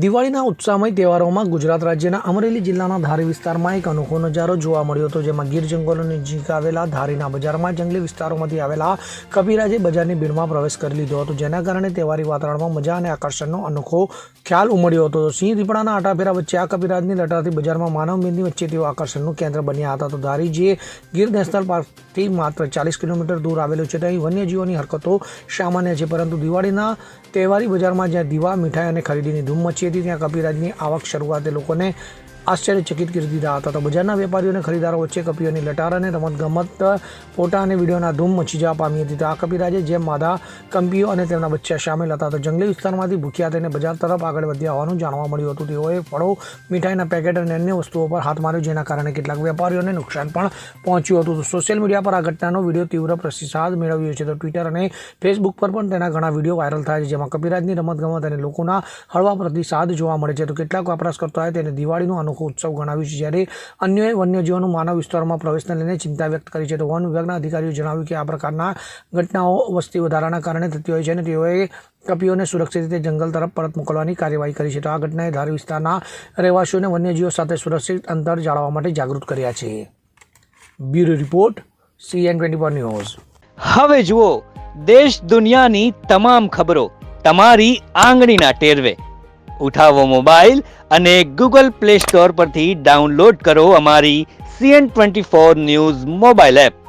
દિવાળીના ઉત્સાહમય તહેવારોમાં ગુજરાત રાજ્યના અમરેલી જિલ્લાના ધારી વિસ્તારમાં એક અનોખો નજારો જોવા મળ્યો હતો, જેમાં ગીર જંગલોની નજીક આવેલા ધારીના બજારમાં જંગલી વિસ્તારોમાંથી આવેલા કબીરાજે બજારની ભીડમાં પ્રવેશ કરી લીધો હતો, જેના કારણે તહેવારી વાતાવરણમાં મજા અને આકર્ષણનો અનોખો ખ્યાલ ઉમટ્યો હતો. સિંહ દીપડાના આટાફેરા વચ્ચે આ કબીરાજની લટારથી બજારમાં માનવમેદની વચ્ચે તેઓ આકર્ષણનું કેન્દ્ર બન્યા હતા. તો ધારી જે ગીર નેશનલ પાર્કથી માત્ર 40 કિલોમીટર દૂર આવેલું છે, અહીં વન્યજીવોની હરકતો સામાન્ય છે, પરંતુ દિવાળીના તહેવારી બજારમાં જ્યાં દીવા, મીઠાઈ અને ખરીદીની ધૂમ મચી હતી, ત્યાં કબીરાજની આવક શરૂઆતે લોકોને આશ્ચર્યચકિત કરી દીધા હતા. તો બજારના વેપારીઓ અને ખરીદારો વચ્ચે કપીઓની લટાર અને રમતગમત, ફોટા અને વિડીયોના ધૂમ મચી જવા પામી હતી. તો આ કબીરાજે જેમ માદા કંપીઓ અને તેમના બચ્ચા સામેલ હતા, તો જંગલી વિસ્તારમાંથી ભૂખ્યા થઈને બજાર તરફ આગળ વધ્યા હોવાનું જાણવા મળ્યું હતું. તેઓએ ફળો, મીઠાઈના પેકેટ અને અન્ય વસ્તુઓ પર હાથ માર્યો, જેના કારણે કેટલાક વેપારીઓને નુકસાન પણ પહોંચ્યું હતું. તો સોશિયલ મીડિયા પર આ ઘટનાનો વિડીયો તીવ્ર પ્રતિસાદ મેળવ્યો છે. તો ટ્વિટર અને ફેસબુક પર પણ તેના ઘણા વિડીયો વાયરલ થાય છે, જેમાં કબીરાજની રમતગમત અને લોકોના હળવા પ્રતિસાદ જોવા મળે છે. તો કેટલાક વપરાશકર્તાઓએ તેને દિવાળીનું અનોખો ઉત્સવ ગણાવ્યું છે, જ્યારે અન્યોએ વન્યજીવોનું માનવ વિસ્તારોમાં પ્રવેશને લઈને ચિંતા વ્યક્ત કરી છે. તો વન વિભાગના અધિકારીઓએ જણાવ્યું કે આ પ્રકારના ઘટનાઓ વસ્તી વધારાના કારણે થતી હોય છે અને તેઓએ કપીઓને સુરક્ષિત રીતે જંગલ તરફ પરત મોકલવાની કાર્યવાહી કરી છે. તો આ ઘટનાએ ધારી વિસ્તારના રહેવાસીઓને વન્યજીવો સાથે સુરક્ષિત અંતર જાળવવા માટે જાગૃત કર્યા છે. Bureau report, CN24 news. હવે જુઓ દેશ દુનિયાની તમામ ખબરો તમારી આંગળીના ટેરવે. ઉઠાવો મોબાઈલ અને Google Play Store પરથી ડાઉનલોડ કરો અમારી CN24 ન્યૂઝ મોબાઈલ એપ.